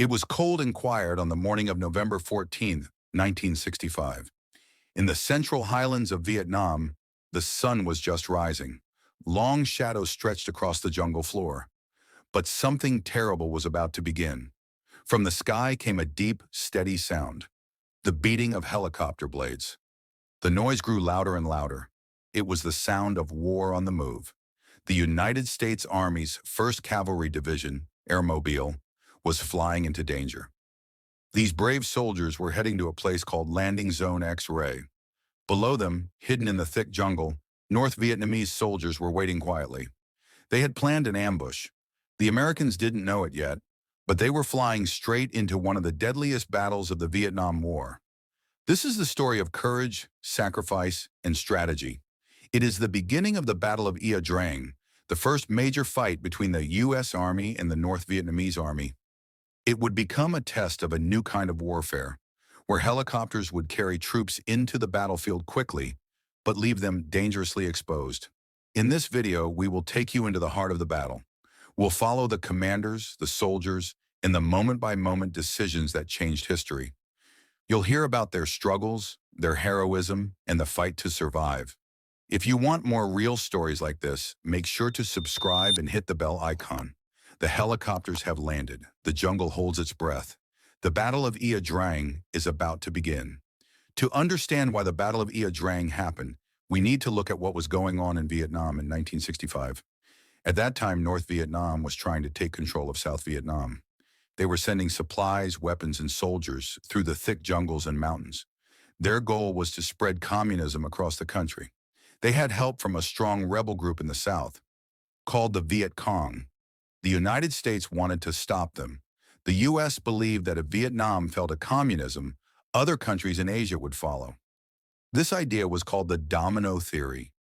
It was cold and quiet on the morning of November 14th, 1965. In the Central Highlands of Vietnam, the sun was just rising. Long shadows stretched across the jungle floor. But something terrible was about to begin. From the sky came a deep, steady sound, the beating of helicopter blades. The noise grew louder and louder. It was the sound of war on the move. The United States Army's 1st Cavalry Division, Airmobile, was flying into danger. These brave soldiers were heading to a place called Landing Zone X-Ray. Below them, hidden in the thick jungle, North Vietnamese soldiers were waiting quietly. They had planned an ambush. The Americans didn't know it yet, but they were flying straight into one of the deadliest battles of the Vietnam War. This is the story of courage, sacrifice, and strategy. It is the beginning of the Battle of Ia Drang, the first major fight between the U.S. Army and the North Vietnamese Army. It would become a test of a new kind of warfare, where helicopters would carry troops into the battlefield quickly, but leave them dangerously exposed. In this video, we will take you into the heart of the battle. We'll follow the commanders, the soldiers, and the moment-by-moment decisions that changed history. You'll hear about their struggles, their heroism, and the fight to survive. If you want more real stories like this, make sure to subscribe and hit the bell icon. The helicopters have landed. The jungle holds its breath. The Battle of Ia Drang is about to begin. To understand why the Battle of Ia Drang happened, we need to look at what was going on in Vietnam in 1965. At that time, North Vietnam was trying to take control of South Vietnam. They were sending supplies, weapons, and soldiers through the thick jungles and mountains. Their goal was to spread communism across the country. They had help from a strong rebel group in the South, called the Viet Cong. The United States wanted to stop them. The U.S. believed that if Vietnam fell to communism, other countries in Asia would follow. This idea was called the domino theory.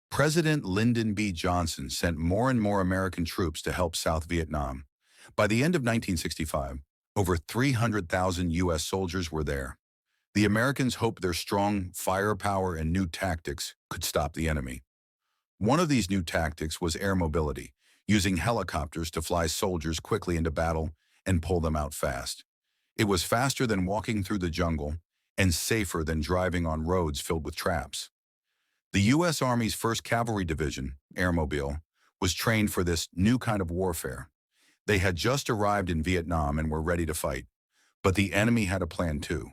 President Lyndon B. Johnson sent more and more American troops to help South Vietnam. By the end of 1965, over 300,000 U.S. soldiers were there. The Americans hoped their strong firepower and new tactics could stop the enemy. One of these new tactics was air mobility, using helicopters to fly soldiers quickly into battle and pull them out fast. It was faster than walking through the jungle and safer than driving on roads filled with traps. The U.S. Army's 1st Cavalry Division, Airmobile, was trained for this new kind of warfare. They had just arrived in Vietnam and were ready to fight, but the enemy had a plan too.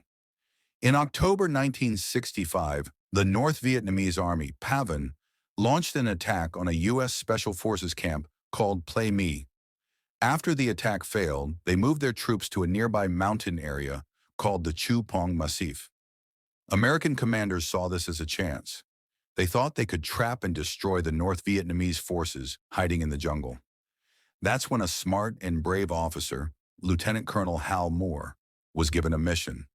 In October 1965, the North Vietnamese Army, PAVN, launched an attack on a U.S. Special Forces camp called Play Me. After the attack failed, they moved their troops to a nearby mountain area called the Chu Pong Massif. American commanders saw this as a chance. They thought they could trap and destroy the North Vietnamese forces hiding in the jungle. That's when a smart and brave officer, Lieutenant Colonel Hal Moore, was given a mission: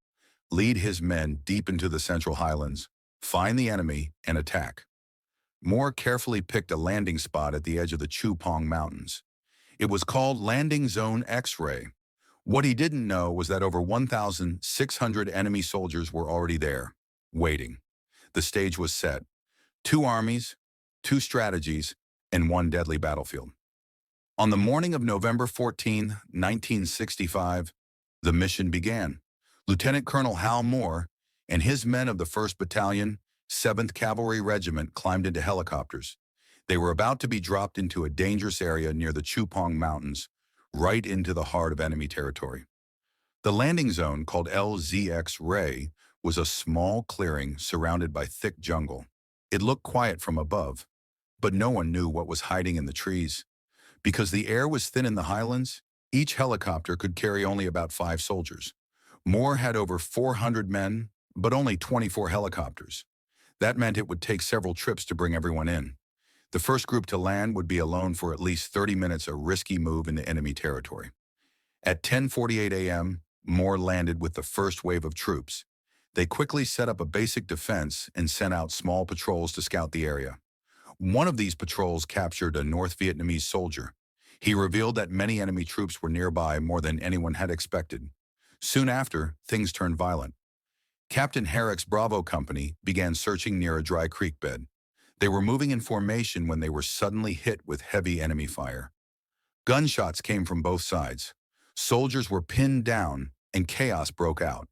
lead his men deep into the Central Highlands, find the enemy, and attack. Moore carefully picked a landing spot at the edge of the Chu Pong Mountains. It was called Landing Zone X-Ray. What he didn't know was that over 1,600 enemy soldiers were already there, waiting. The stage was set. 2 armies, 2 strategies, and 1 deadly battlefield. On the morning of November 14, 1965, the mission began. Lieutenant Colonel Hal Moore and his men of the 1st Battalion, 7th Cavalry Regiment climbed into helicopters. They were about to be dropped into a dangerous area near the Chu Pong Mountains, right into the heart of enemy territory. The landing zone, called LZ was a small clearing surrounded by thick jungle. It looked quiet from above, but no one knew what was hiding in the trees. Because the air was thin in the highlands, each helicopter could carry only about 5 soldiers. Moore had over 400 men, but only 24 helicopters. That meant it would take several trips to bring everyone in. The first group to land would be alone for at least 30 minutes, a risky move into enemy territory. At 10:48 a.m., Moore landed with the first wave of troops. They quickly set up a basic defense and sent out small patrols to scout the area. One of these patrols captured a North Vietnamese soldier. He revealed that many enemy troops were nearby, more than anyone had expected. Soon after, things turned violent. Captain Herrick's Bravo Company began searching near a dry creek bed. They were moving in formation when they were suddenly hit with heavy enemy fire. Gunshots came from both sides. Soldiers were pinned down, and chaos broke out.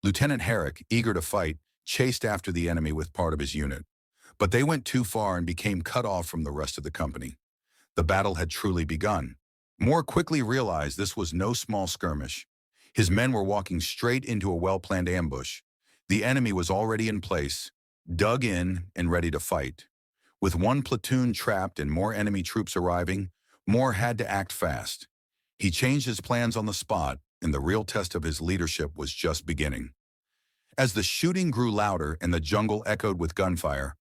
Lieutenant Herrick, eager to fight, chased after the enemy with part of his unit. But they went too far and became cut off from the rest of the company. The battle had truly begun. Moore quickly realized this was no small skirmish. His men were walking straight into a well-planned ambush. The enemy was already in place, dug in and ready to fight. With one platoon trapped and more enemy troops arriving, Moore had to act fast. He changed his plans on the spot, and the real test of his leadership was just beginning. As the shooting grew louder and the jungle echoed with gunfire,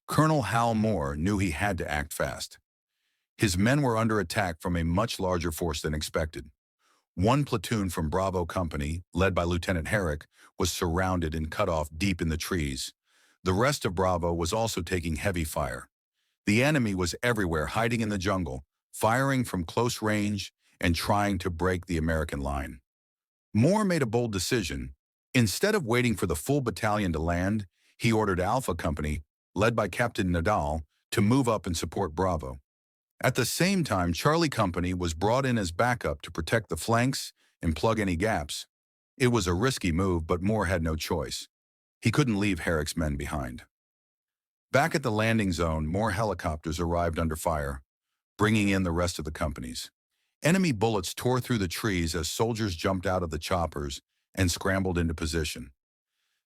Colonel Hal Moore knew he had to act fast. His men were under attack from a much larger force than expected. One platoon from Bravo Company, led by Lieutenant Herrick, was surrounded and cut off deep in the trees. The rest of Bravo was also taking heavy fire. The enemy was everywhere, hiding in the jungle, firing from close range and trying to break the American line. Moore made a bold decision. Instead of waiting for the full battalion to land, he ordered Alpha Company, led by Captain Nadal, to move up and support Bravo. At the same time, Charlie Company was brought in as backup to protect the flanks and plug any gaps. It was a risky move, but Moore had no choice. He couldn't leave Herrick's men behind. Back at the landing zone, more helicopters arrived under fire, bringing in the rest of the companies. Enemy bullets tore through the trees as soldiers jumped out of the choppers and scrambled into position.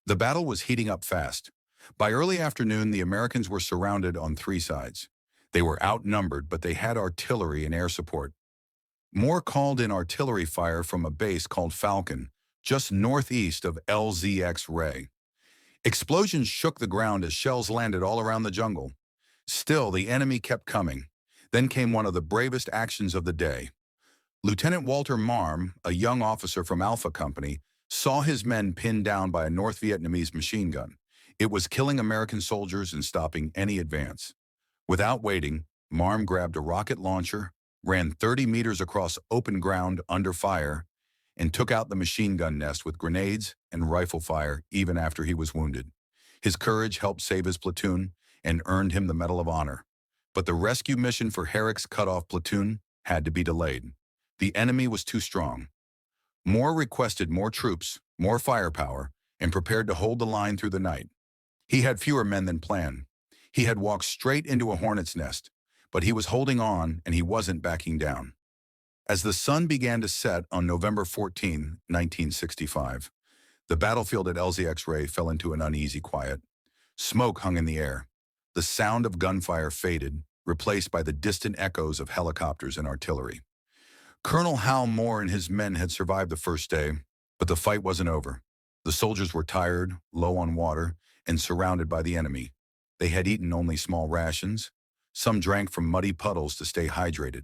The battle was heating up fast. By early afternoon, the Americans were surrounded on three sides. They were outnumbered, but they had artillery and air support. Moore called in artillery fire from a base called Falcon, just northeast of LZ Ray. Explosions shook the ground as shells landed all around the jungle. Still, the enemy kept coming. Then came one of the bravest actions of the day. Lieutenant Walter Marm, a young officer from Alpha Company, saw his men pinned down by a North Vietnamese machine gun. It was killing American soldiers and stopping any advance. Without waiting, Marm grabbed a rocket launcher, ran 30 meters across open ground under fire, and took out the machine gun nest with grenades and rifle fire even after he was wounded. His courage helped save his platoon and earned him the Medal of Honor. But the rescue mission for Herrick's cut-off platoon had to be delayed. The enemy was too strong. Moore requested more troops, more firepower, and prepared to hold the line through the night. He had fewer men than planned. He had walked straight into a hornet's nest, but he was holding on and he wasn't backing down. As the sun began to set on November 14, 1965, the battlefield at LZ Ray fell into an uneasy quiet. Smoke hung in the air. The sound of gunfire faded, replaced by the distant echoes of helicopters and artillery. Colonel Hal Moore and his men had survived the first day, but the fight wasn't over. The soldiers were tired, low on water, and surrounded by the enemy. They had eaten only small rations. Some drank from muddy puddles to stay hydrated.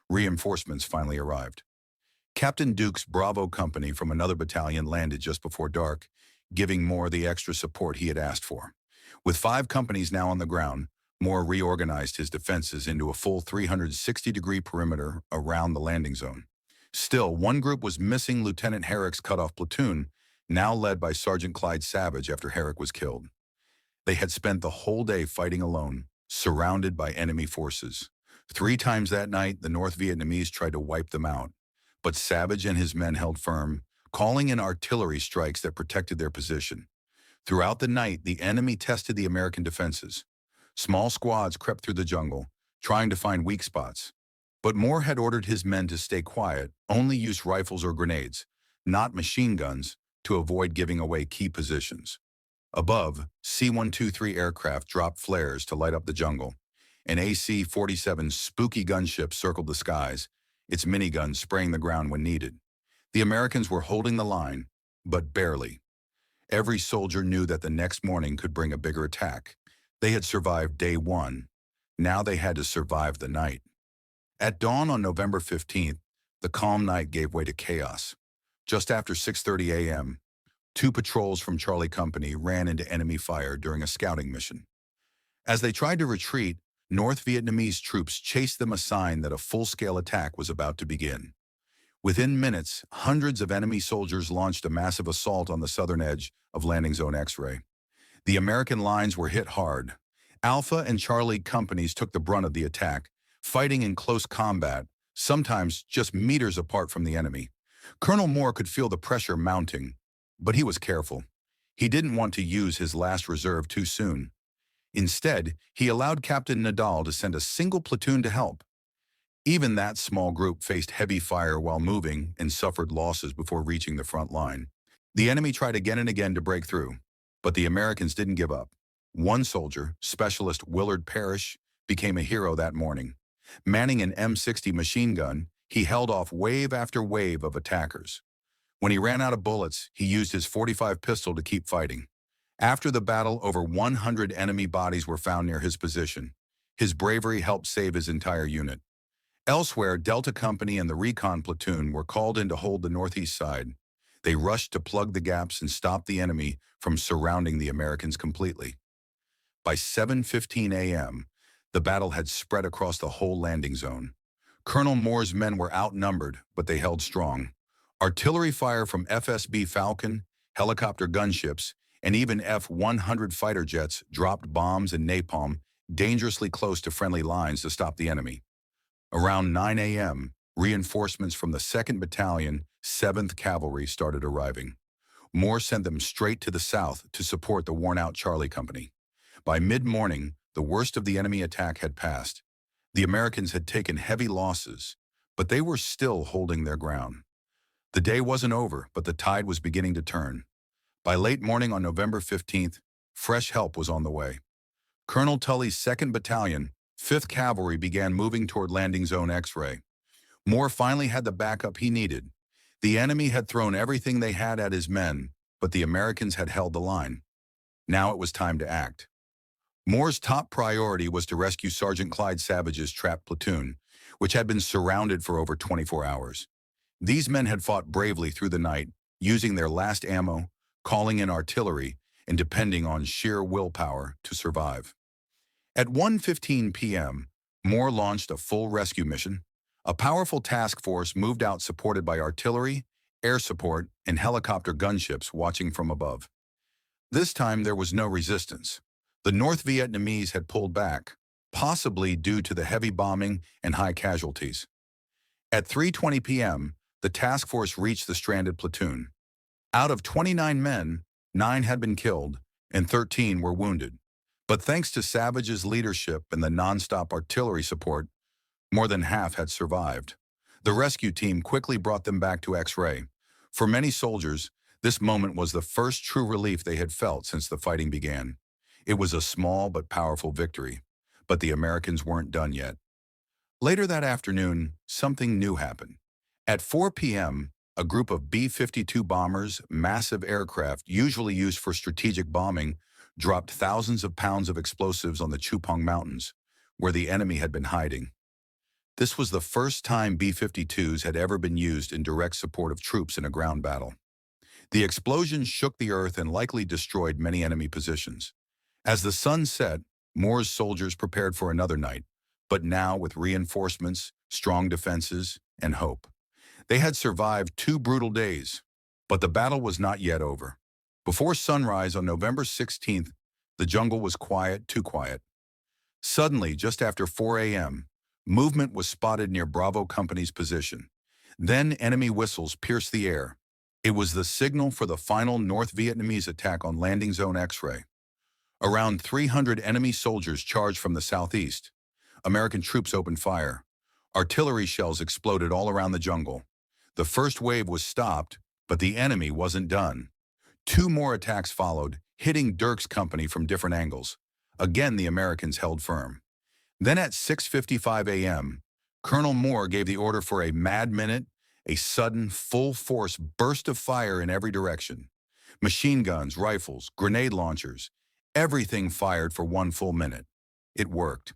Reinforcements finally arrived. Captain Duke's Bravo Company from another battalion landed just before dark, giving Moore the extra support he had asked for. With 5 companies now on the ground, Moore reorganized his defenses into a full 360-degree perimeter around the landing zone. Still, one group was missing Lieutenant Herrick's cut-off platoon, now led by Sergeant Clyde Savage after Herrick was killed. They had spent the whole day fighting alone, surrounded by enemy forces. 3 times that night, the North Vietnamese tried to wipe them out, but Savage and his men held firm, calling in artillery strikes that protected their position. Throughout the night, the enemy tested the American defenses. Small squads crept through the jungle, trying to find weak spots. But Moore had ordered his men to stay quiet, only use rifles or grenades, not machine guns, to avoid giving away key positions. Above, C-123 aircraft dropped flares to light up the jungle. An AC-47 spooky gunship circled the skies, its miniguns spraying the ground when needed. The Americans were holding the line, but barely. Every soldier knew that the next morning could bring a bigger attack. They had survived day 1. Now they had to survive the night. At dawn on November 15th, the calm night gave way to chaos. Just after 6:30 a.m., 2 patrols from Charlie Company ran into enemy fire during a scouting mission. As they tried to retreat, North Vietnamese troops chased them a sign that a full-scale attack was about to begin. Within minutes, hundreds of enemy soldiers launched a massive assault on the southern edge of Landing Zone X-Ray. The American lines were hit hard. Alpha and Charlie companies took the brunt of the attack, fighting in close combat, sometimes just meters apart from the enemy. Colonel Moore could feel the pressure mounting, but he was careful. He didn't want to use his last reserve too soon. Instead, he allowed Captain Nadal to send a single platoon to help. Even that small group faced heavy fire while moving and suffered losses before reaching the front line. The enemy tried again and again to break through, but the Americans didn't give up. One soldier, Specialist Willard Parrish, became a hero that morning. Manning an M60 machine gun, he held off wave after wave of attackers. When he ran out of bullets, he used his .45 pistol to keep fighting. After the battle, over 100 enemy bodies were found near his position. His bravery helped save his entire unit. Elsewhere, Delta Company and the Recon Platoon were called in to hold the northeast side. They rushed to plug the gaps and stop the enemy from surrounding the Americans completely. By 7:15 a.m., the battle had spread across the whole landing zone. Colonel Moore's men were outnumbered, but they held strong. Artillery fire from FSB Falcon, helicopter gunships, and even F-100 fighter jets dropped bombs and napalm dangerously close to friendly lines to stop the enemy. Around 9 a.m., reinforcements from the 2nd Battalion, 7th Cavalry started arriving. Moore sent them straight to the south to support the worn-out Charlie Company. By mid-morning, the worst of the enemy attack had passed. The Americans had taken heavy losses, but they were still holding their ground. The day wasn't over, but the tide was beginning to turn. By late morning on November 15th, fresh help was on the way. Colonel Tully's 2nd Battalion, 5th Cavalry began moving toward landing zone X-ray. Moore finally had the backup he needed. The enemy had thrown everything they had at his men, but the Americans had held the line. Now it was time to act. Moore's top priority was to rescue Sergeant Clyde Savage's trapped platoon, which had been surrounded for over 24 hours. These men had fought bravely through the night, using their last ammo, calling in artillery, and depending on sheer willpower to survive. At 1:15 p.m., Moore launched a full rescue mission. A powerful task force moved out supported by artillery, air support, and helicopter gunships watching from above. This time there was no resistance. The North Vietnamese had pulled back, possibly due to the heavy bombing and high casualties. At 3:20 p.m., the task force reached the stranded platoon. Out of 29 men, 9 had been killed and 13 were wounded. But thanks to Savage's leadership and the nonstop artillery support, more than half had survived. The rescue team quickly brought them back to X-ray. For many soldiers, this moment was the first true relief they had felt since the fighting began. It was a small but powerful victory, but the Americans weren't done yet. Later that afternoon, something new happened. At 4 p.m., a group of B-52 bombers, massive aircraft usually used for strategic bombing, dropped thousands of pounds of explosives on the Chupong Mountains, where the enemy had been hiding. This was the first time B-52s had ever been used in direct support of troops in a ground battle. The explosions shook the earth and likely destroyed many enemy positions. As the sun set, Moore's soldiers prepared for another night, but now with reinforcements, strong defenses, and hope. They had survived 2 brutal days, but the battle was not yet over. Before sunrise on November 16th, the jungle was quiet, too quiet. Suddenly, just after 4 a.m., movement was spotted near Bravo Company's position. Then enemy whistles pierced the air. It was the signal for the final North Vietnamese attack on landing zone X-ray. Around 300 enemy soldiers charged from the southeast. American troops opened fire. Artillery shells exploded all around the jungle. The first wave was stopped, but the enemy wasn't done. 2 more attacks followed, hitting Dirk's company from different angles. Again, the Americans held firm. Then at 6:55 a.m., Colonel Moore gave the order for a mad minute, a sudden, full-force burst of fire in every direction. Machine guns, rifles, grenade launchers, everything fired for 1 full minute. It worked.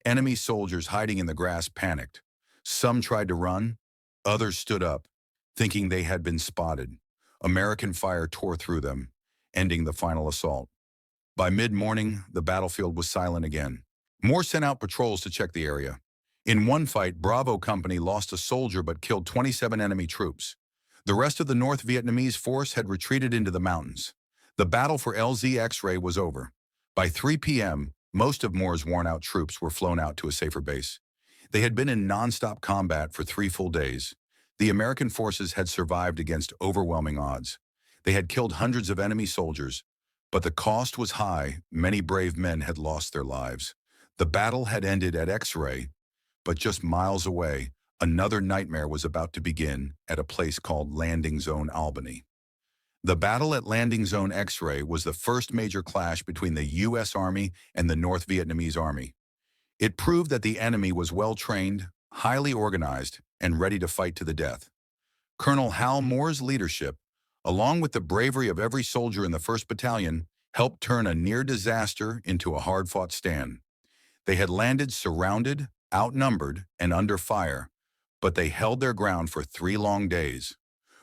Enemy soldiers hiding in the grass panicked. Some tried to run, others stood up, thinking they had been spotted. American fire tore through them, ending the final assault. By mid-morning, the battlefield was silent again. Moore sent out patrols to check the area. In one fight, Bravo Company lost a soldier but killed 27 enemy troops. The rest of the North Vietnamese force had retreated into the mountains. The battle for LZ X-ray was over. By 3 p.m., most of Moore's worn-out troops were flown out to a safer base. They had been in nonstop combat for 3 full days. The American forces had survived against overwhelming odds. They had killed hundreds of enemy soldiers, but the cost was high. Many brave men had lost their lives. The battle had ended at X-ray, but just miles away, another nightmare was about to begin at a place called Landing Zone Albany. The battle at Landing Zone X-ray was the first major clash between the U.S. Army and the North Vietnamese Army. It proved that the enemy was well-trained, highly organized, and ready to fight to the death. Colonel Hal Moore's leadership, along with the bravery of every soldier in the 1st Battalion, helped turn a near disaster into a hard-fought stand. They had landed surrounded, outnumbered, and under fire, but they held their ground for 3 long days.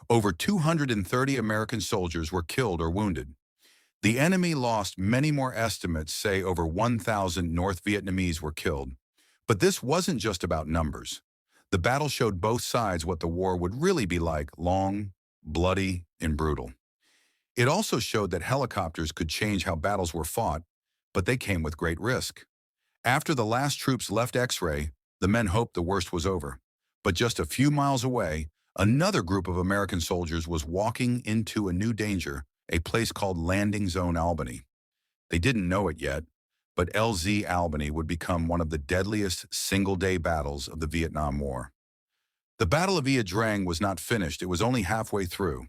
Over 230 American soldiers were killed or wounded. The enemy lost. Many more estimates say over 1,000 North Vietnamese were killed. But this wasn't just about numbers. The battle showed both sides what the war would really be like: long, bloody, and brutal. It also showed that helicopters could change how battles were fought, but they came with great risk. After the last troops left X-ray, the men hoped the worst was over. But just a few miles away, another group of American soldiers was walking into a new danger, a place called Landing Zone Albany. They didn't know it yet, but LZ Albany would become one of the deadliest single-day battles of the Vietnam War. The Battle of Ia Drang was not finished. It was only halfway through.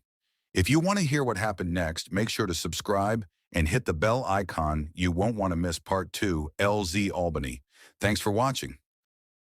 If you want to hear what happened next, make sure to subscribe and hit the bell icon. You won't want to miss Part 2, LZ Albany. Thanks for watching.